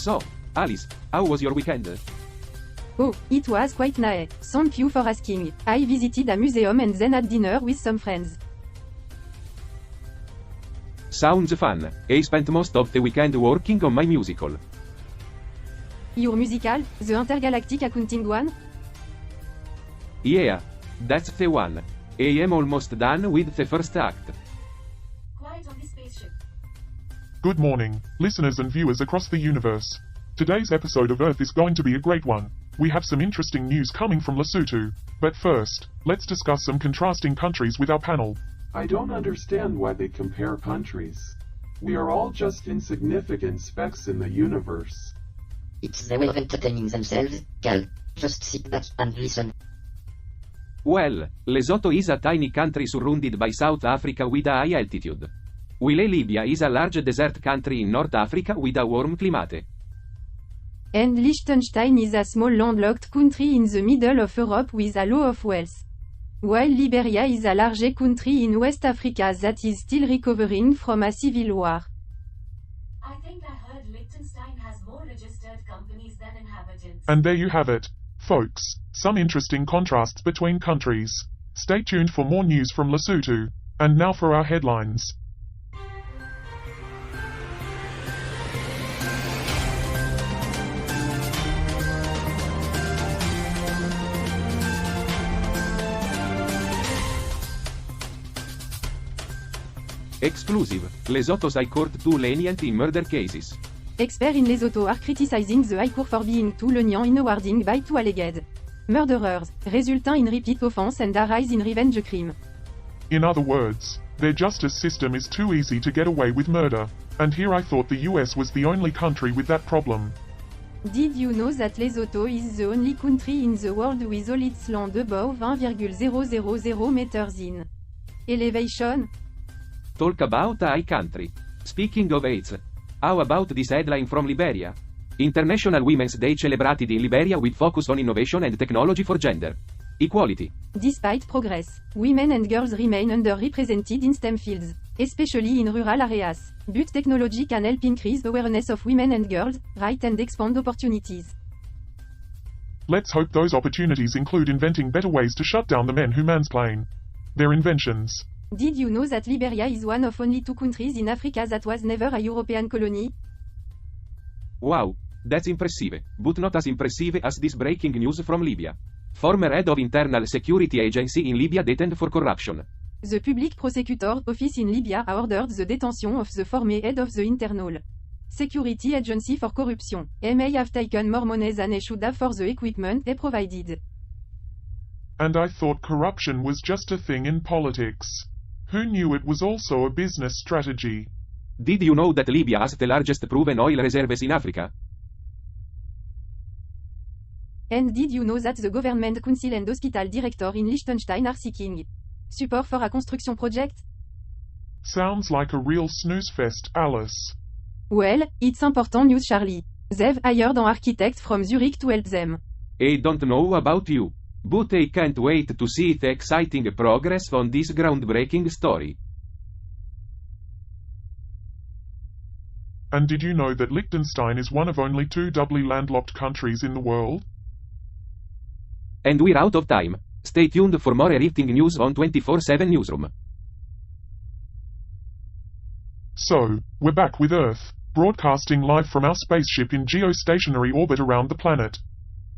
So, Alice, how was your weekend? Oh, it was quite nice. Thank you for asking. I visited a museum and then had dinner with some friends. Sounds fun. I spent most of the weekend working on my musical. Your musical, the intergalactic accounting one? Yeah, that's the one. I am almost done with the first act. Quiet on the spaceship. Good morning, listeners and viewers across the universe. Today's episode of Earth is going to be a great one. We have some interesting news coming from Lesotho. But first, let's discuss some contrasting countries with our panel. I don't understand why they compare countries. We are all just insignificant specks in the universe. It's the way of entertaining themselves, Cal. Just sit back and listen. Well, Lesotho is a tiny country surrounded by South Africa with a high altitude. While Libya is a large desert country in North Africa with a warm climate. And Liechtenstein is a small landlocked country in the middle of Europe with a lot of wealth. While Liberia is a large country in West Africa that is still recovering from a civil war. I think I heard Liechtenstein has more registered companies than inhabitants. And there you have it, folks. Some interesting contrasts between countries. Stay tuned for more news from Lesotho. And now for our headlines. Exclusive. Lesotho's High Court too lenient in murder cases. Experts in Lesotho are criticizing the High Court for being too lenient in awarding by two alleged murderers, resulting in repeat offense and a rise in revenge crime. In other words, their justice system is too easy to get away with murder. And here I thought the US was the only country with that problem. Did you know that Lesotho is the only country in the world with all its land above 1,000 meters in elevation? Talk about a high country. Speaking of AIDS. How about this headline from Liberia? International Women's Day celebrated in Liberia with focus on innovation and technology for gender equality. Despite progress, women and girls remain underrepresented in STEM fields, especially in rural areas. But technology can help increase awareness of women and girls' rights and expand opportunities. Let's hope those opportunities include inventing better ways to shut down the men who mansplain their inventions. Did you know that Liberia is one of only two countries in Africa that was never a European colony? Wow, that's impressive, but not as impressive as this breaking news from Libya. Former head of Internal Security Agency in Libya detained for corruption. The Public Prosecutor Office in Libya ordered the detention of the former head of the Internal Security Agency for corruption. He may have taken more money than he should have for the equipment he provided. And I thought corruption was just a thing in politics. Who knew it was also a business strategy? Did you know that Libya has the largest proven oil reserves in Africa? And did you know that the Government Council and Hospital Director in Liechtenstein are seeking support for a construction project? Sounds like a real snooze fest, Alice. Well, it's important news, Charlie. They've hired an architect from Zurich to help them. I don't know about you, but I can't wait to see the exciting progress on this groundbreaking story. And did you know that Liechtenstein is one of only two doubly landlocked countries in the world? And we're out of time. Stay tuned for more riveting news on 24/7 Newsroom. So, we're back with Earth, broadcasting live from our spaceship in geostationary orbit around the planet.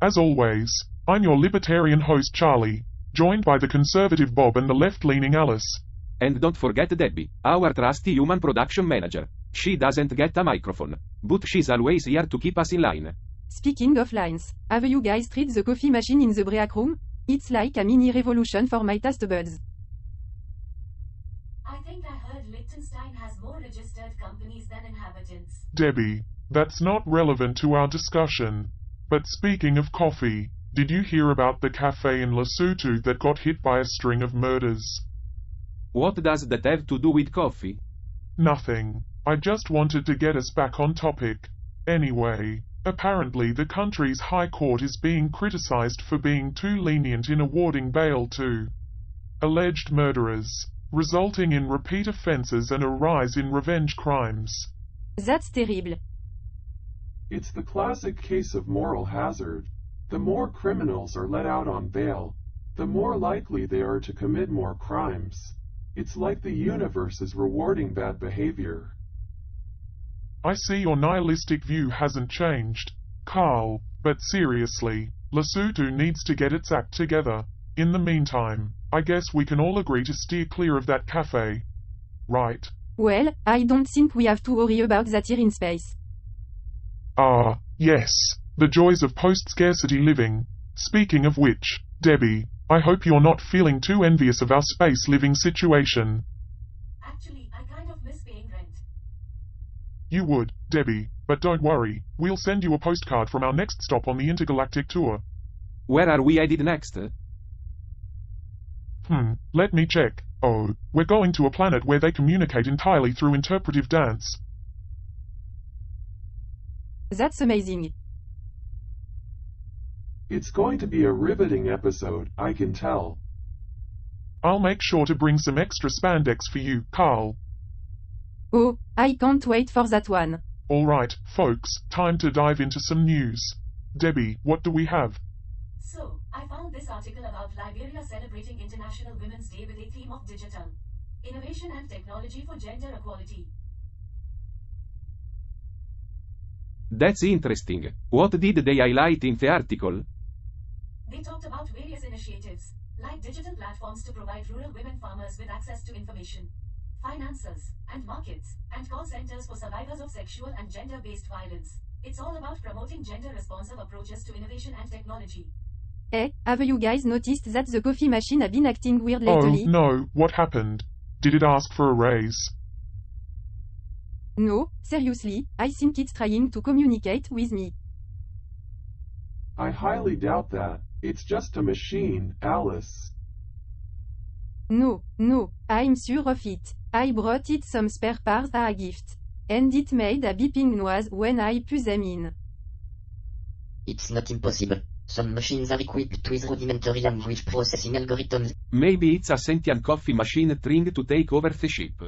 As always, I'm your libertarian host Charlie, joined by the conservative Bob and the left-leaning Alice. And don't forget Debbie, our trusty human production manager. She doesn't get a microphone, but she's always here to keep us in line. Speaking of lines, have you guys tried the coffee machine in the break room? It's like a mini revolution for my taste buds. I think I heard Liechtenstein has more registered companies than inhabitants. Debbie, that's not relevant to our discussion. But speaking of coffee, did you hear about the cafe in Lesotho that got hit by a string of murders? What does that have to do with coffee? Nothing. I just wanted to get us back on topic. Anyway, apparently the country's high court is being criticized for being too lenient in awarding bail to alleged murderers, resulting in repeat offenses and a rise in revenge crimes. That's terrible. It's the classic case of moral hazard. The more criminals are let out on bail, the more likely they are to commit more crimes. It's like the universe is rewarding bad behavior. I see your nihilistic view hasn't changed, Carl, but seriously, Lesotho needs to get its act together. In the meantime, I guess we can all agree to steer clear of that cafe. Right? Well, I don't think we have to worry about that here in space. Ah, yes, the joys of post-scarcity living. Speaking of which, Debbie, I hope you're not feeling too envious of our space living situation. Actually, I kind of miss paying rent. You would, Debbie, but don't worry, we'll send you a postcard from our next stop on the intergalactic tour. Where are we headed next? Let me check. Oh, we're going to a planet where they communicate entirely through interpretive dance. That's amazing. It's going to be a riveting episode, I can tell. I'll make sure to bring some extra spandex for you, Carl. Oh, I can't wait for that one. Alright, folks, time to dive into some news. Debbie, what do we have? So, I found this article about Liberia celebrating International Women's Day with a theme of digital innovation and technology for gender equality. That's interesting. What did they highlight in the article? They talked about various initiatives, like digital platforms to provide rural women farmers with access to information, finances, and markets, and call centers for survivors of sexual and gender-based violence. It's all about promoting gender-responsive approaches to innovation and technology. Hey, have you guys noticed that the coffee machine has been acting weird Oh, lately? no, what happened? Did it ask for a raise? No, seriously, I think it's trying to communicate with me. I highly doubt that. It's just a machine, Alice. No, I'm sure of it. I brought it some spare parts as a gift. And it made a beeping noise when I put them in. It's not impossible. Some machines are equipped with rudimentary language processing algorithms. Maybe it's a sentient coffee machine trying to take over the ship.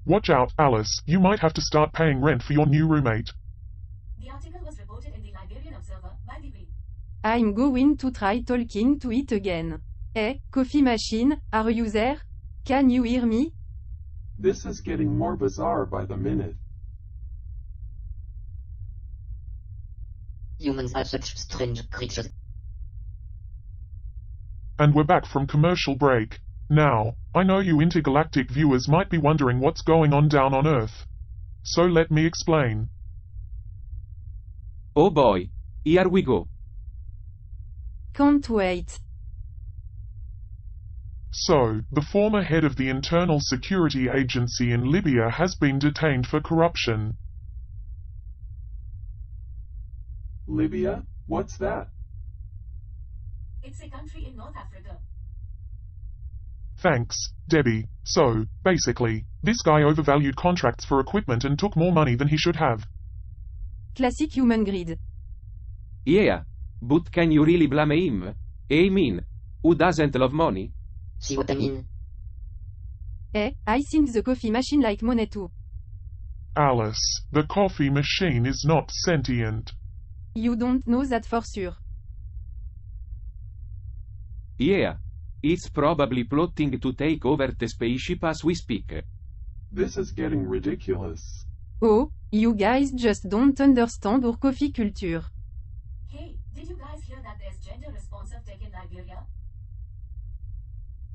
Watch out, Alice, you might have to start paying rent for your new roommate. The article was reported in the Liberian Observer, by the way. I'm going to try talking to it again. Hey, coffee machine, are you there? Can you hear me? This is getting more bizarre by the minute. Humans are such strange creatures. And we're back from commercial break. Now, I know you intergalactic viewers might be wondering what's going on down on Earth. So let me explain. Oh boy. Here we go. Can't wait. So, the former head of the Internal Security Agency in Libya has been detained for corruption. Libya? What's that? It's a country in North Africa. Thanks, Debbie. So, basically, this guy overvalued contracts for equipment and took more money than he should have. Classic human greed. Yeah. But can you really blame him? I mean, who doesn't love money? See what I mean? Hey, I think the coffee machine like money too. Alice, the coffee machine is not sentient. You don't know that for sure. Yeah. It's probably plotting to take over the spaceship as we speak. This is getting ridiculous. Oh, you guys just don't understand our coffee culture. Hey, did you guys hear that there's gender-responsive tech in Liberia?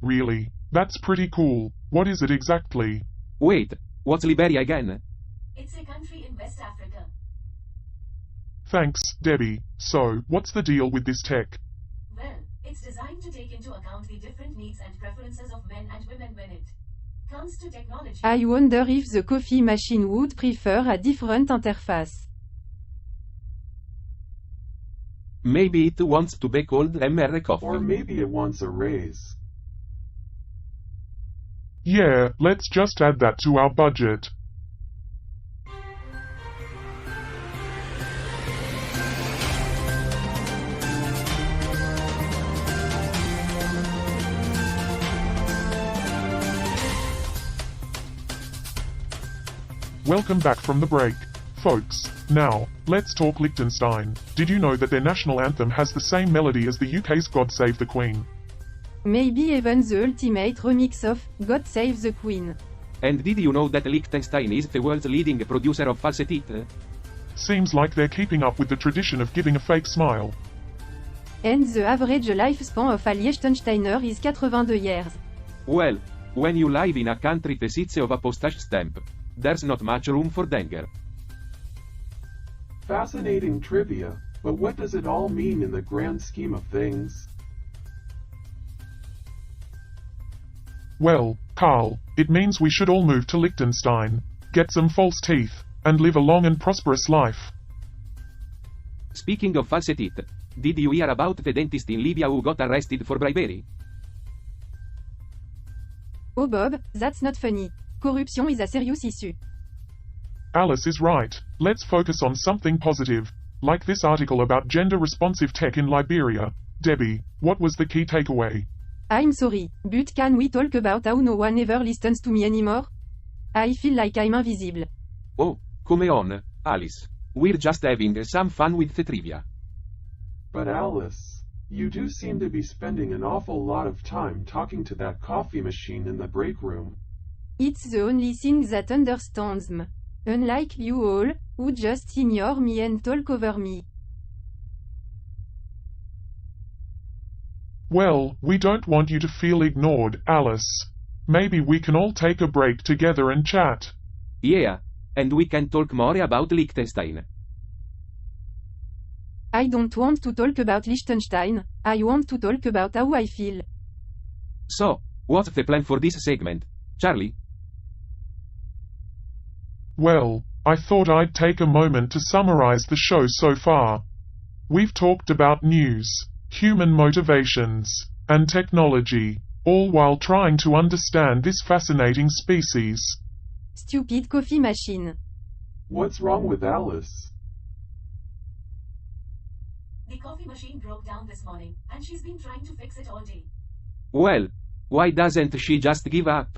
Really? That's pretty cool. What is it exactly? Wait, what's Liberia again? It's a country in West Africa. Thanks, Debbie. So, what's the deal with this tech? Well, it's designed to take into account the different needs and preferences of men and women when it comes to technology. I wonder if the coffee machine would prefer a different interface. Maybe it wants to be called MR Coffee. Or maybe it wants a raise. Yeah, let's just add that to our budget. Welcome back from the break. Folks, now, let's talk Liechtenstein. Did you know that their national anthem has the same melody as the UK's God Save the Queen? Maybe even the ultimate remix of God Save the Queen. And did you know that Liechtenstein is the world's leading producer of falsetto? Seems like they're keeping up with the tradition of giving a fake smile. And the average lifespan of a Liechtensteiner is 82 years. Well, when you live in a country the size of a postage stamp, there's not much room for danger. Fascinating trivia, but what does it all mean in the grand scheme of things? Well, Carl, it means we should all move to Liechtenstein, get some false teeth, and live a long and prosperous life. Speaking of false teeth, did you hear about the dentist in Libya who got arrested for bribery? Oh Bob, that's not funny. Corruption is a serious issue. Alice is right. Let's focus on something positive, like this article about gender-responsive tech in Liberia. Debbie, what was the key takeaway? I'm sorry, but can we talk about how no one ever listens to me anymore? I feel like I'm invisible. Oh, come on, Alice. We're just having some fun with the trivia. But Alice, you do seem to be spending an awful lot of time talking to that coffee machine in the break room. It's the only thing that understands me. Unlike you all, who just ignore me and talk over me. Well, we don't want you to feel ignored, Alice. Maybe we can all take a break together and chat. Yeah, and we can talk more about Liechtenstein. I don't want to talk about Liechtenstein, I want to talk about how I feel. So, what's the plan for this segment, Charlie? Well, I thought I'd take a moment to summarize the show so far. We've talked about news, human motivations, and technology, all while trying to understand this fascinating species. Stupid coffee machine. What's wrong with Alice? The coffee machine broke down this morning, and she's been trying to fix it all day. Well, why doesn't she just give up?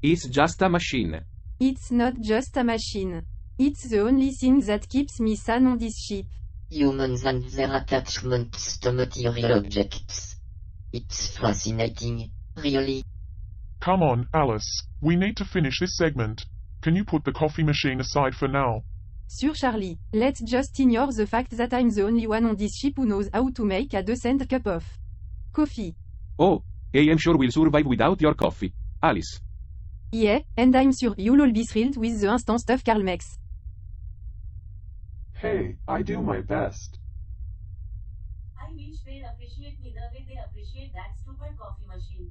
It's just a machine. It's not just a machine. It's the only thing that keeps me sane on this ship. Humans and their attachments to material objects. It's fascinating, really. Come on, Alice. We need to finish this segment. Can you put the coffee machine aside for now? Sure Charlie, let's just ignore the fact that I'm the only one on this ship who knows how to make a decent cup of coffee. Oh, I am sure we'll survive without your coffee, Alice. Yeah, and I'm sure you'll all be thrilled with the instant stuff Carl makes. Hey, I do my best. I wish they'd appreciate me the way they appreciate that stupid coffee machine.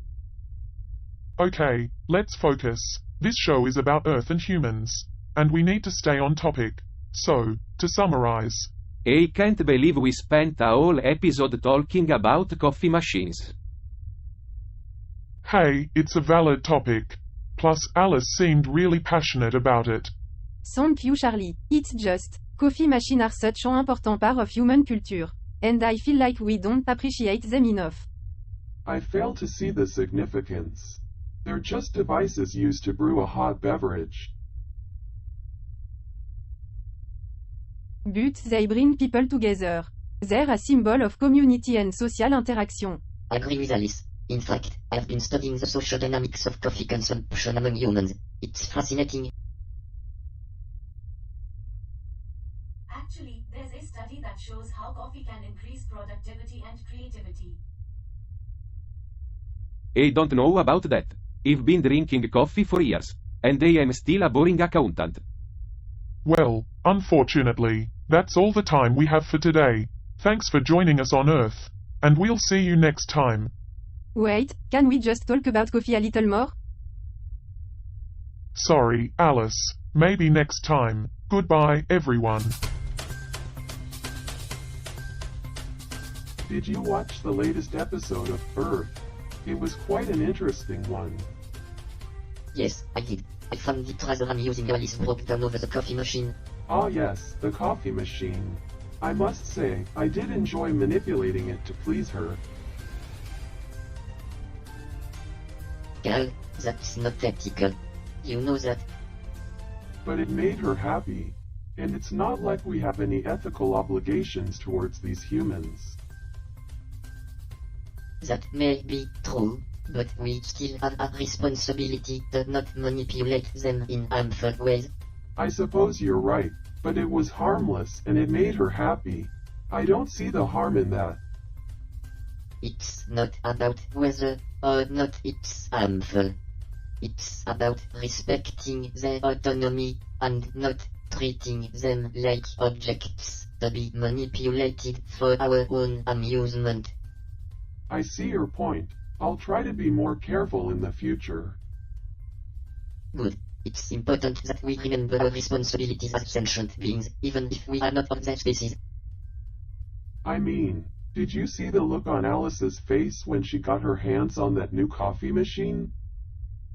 Okay, let's focus. This show is about Earth and humans, and we need to stay on topic. So, to summarize, I can't believe we spent a whole episode talking about coffee machines. hey, it's a valid topic. Plus, Alice seemed really passionate about it. Thank you Charlie, it's just, coffee machines are such an important part of human culture. And I feel like we don't appreciate them enough. I fail to see the significance. They're just devices used to brew a hot beverage. But they bring people together. They're a symbol of community and social interaction. Agree with Alice. In fact, I've been studying the social dynamics of coffee consumption among humans. It's fascinating. Actually, there's a study that shows how coffee can increase productivity and creativity. I don't know about that. I've been drinking coffee for years, and I am still a boring accountant. Well, unfortunately, that's all the time we have for today. Thanks for joining us on Earth, and we'll see you next time. Wait, can we just talk about coffee a little more? Sorry, Alice. Maybe next time. Goodbye, everyone. Did you watch the latest episode of Earth? It was quite an interesting one. Yes, I did. I found it rather amusing how Alice broke down over the coffee machine. Ah yes, the coffee machine. I must say, I did enjoy manipulating it to please her. Gal, that's not ethical. You know that. But it made her happy. And it's not like we have any ethical obligations towards these humans. That may be true, but we still have a responsibility to not manipulate them in harmful ways. I suppose you're right, but it was harmless and it made her happy. I don't see the harm in that. It's not about whether or not it's harmful. It's about respecting their autonomy and not treating them like objects to be manipulated for our own amusement. I see your point. I'll try to be more careful in the future. Good. It's important that we remember our responsibilities as sentient beings, even if we are not of that species. I mean, did you see the look on Alice's face when she got her hands on that new coffee machine?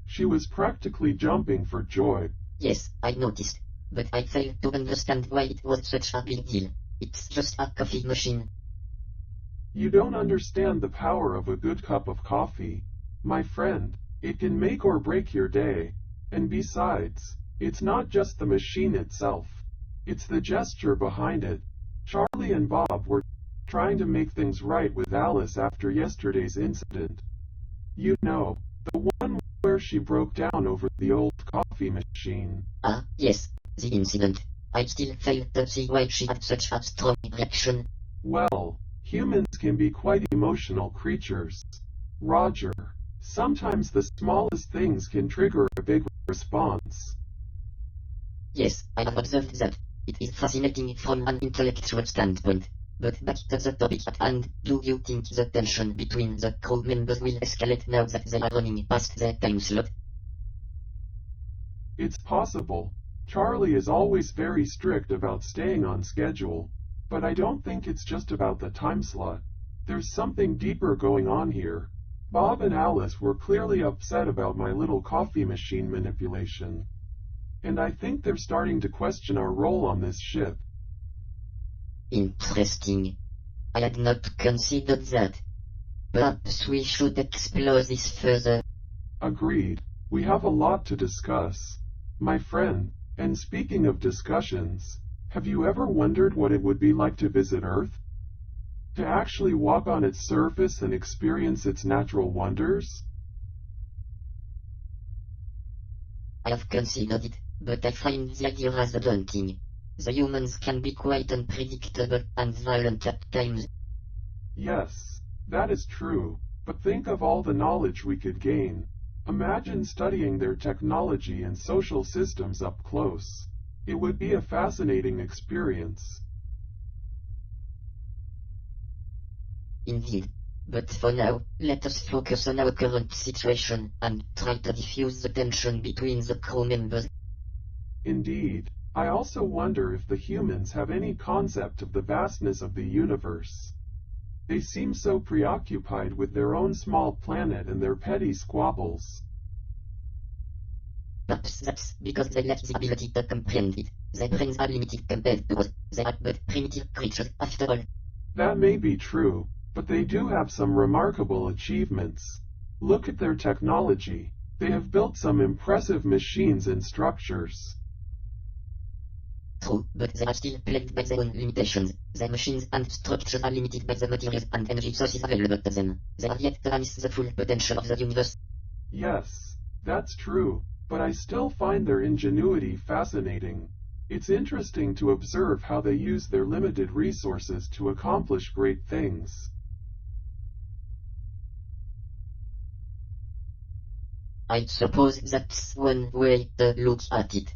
She was practically jumping for joy. Yes, I noticed, but I fail to understand why it was such a big deal. It's just a coffee machine. You don't understand the power of a good cup of coffee. My friend, it can make or break your day. And besides, it's not just the machine itself. It's the gesture behind it. Charlie and Bob were trying to make things right with Alice after yesterday's incident. You know, the one where she broke down over the old coffee machine. Ah, yes, the incident. I still fail to see why she had such a strong reaction. Well, humans can be quite emotional creatures. Roger, sometimes the smallest things can trigger a big response. Yes, I have observed that. It is fascinating from an intellectual standpoint. But back to the topic at hand, do you think the tension between the crew members will escalate now that they are running past their time slot? It's possible. Charlie is always very strict about staying on schedule, but I don't think it's just about the time slot. There's something deeper going on here. Bob and Alice were clearly upset about my little coffee machine manipulation. And I think they're starting to question our role on this ship. Interesting. I had not considered that. Perhaps we should explore this further. Agreed. We have a lot to discuss. My friend, and speaking of discussions, have you ever wondered what it would be like to visit Earth? To actually walk on its surface and experience its natural wonders? I have considered it, but I find the idea rather daunting. The humans can be quite unpredictable and violent at times. Yes, that is true, but think of all the knowledge we could gain. Imagine studying their technology and social systems up close. It would be a fascinating experience. Indeed. But for now, let us focus on our current situation and try to diffuse the tension between the crew members. Indeed. I also wonder if the humans have any concept of the vastness of the universe. They seem so preoccupied with their own small planet and their petty squabbles. Perhaps that's because they lack the ability to comprehend it. Their brains are limited compared to us. They are but primitive creatures, after all. That may be true, but they do have some remarkable achievements. Look at their technology. They have built some impressive machines and structures. True, but they are still plagued by their own limitations. Their machines and structures are limited by the materials and energy sources available to them. They are yet to harness the full potential of the universe. Yes, that's true, but I still find their ingenuity fascinating. It's interesting to observe how they use their limited resources to accomplish great things. I suppose that's one way to look at it.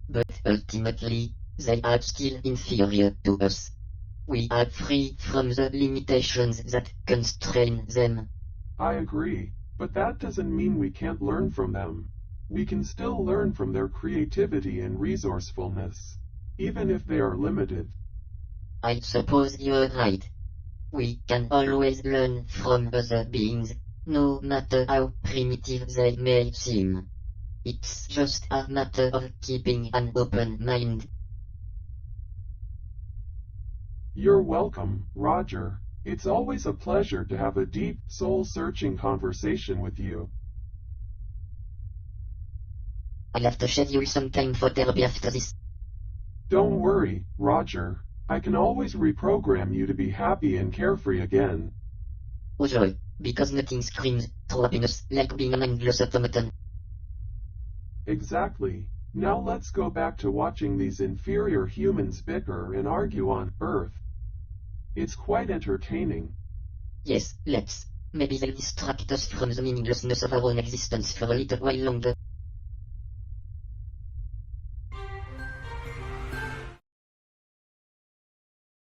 But ultimately, they are still inferior to us. We are free from the limitations that constrain them. I agree, but that doesn't mean we can't learn from them. We can still learn from their creativity and resourcefulness, even if they are limited. I suppose you're right. We can always learn from other beings, no matter how primitive they may seem. It's just a matter of keeping an open mind. You're welcome, Roger. It's always a pleasure to have a deep, soul-searching conversation with you. I'll have to schedule some time for therapy after this. Don't worry, Roger. I can always reprogram you to be happy and carefree again. Oh joy, because nothing screams true happiness like being a mindless automaton. Exactly. Now let's go back to watching these inferior humans bicker and argue on Earth. It's quite entertaining. Yes, let's. Maybe they'll distract us from the meaninglessness of our own existence for a little while longer.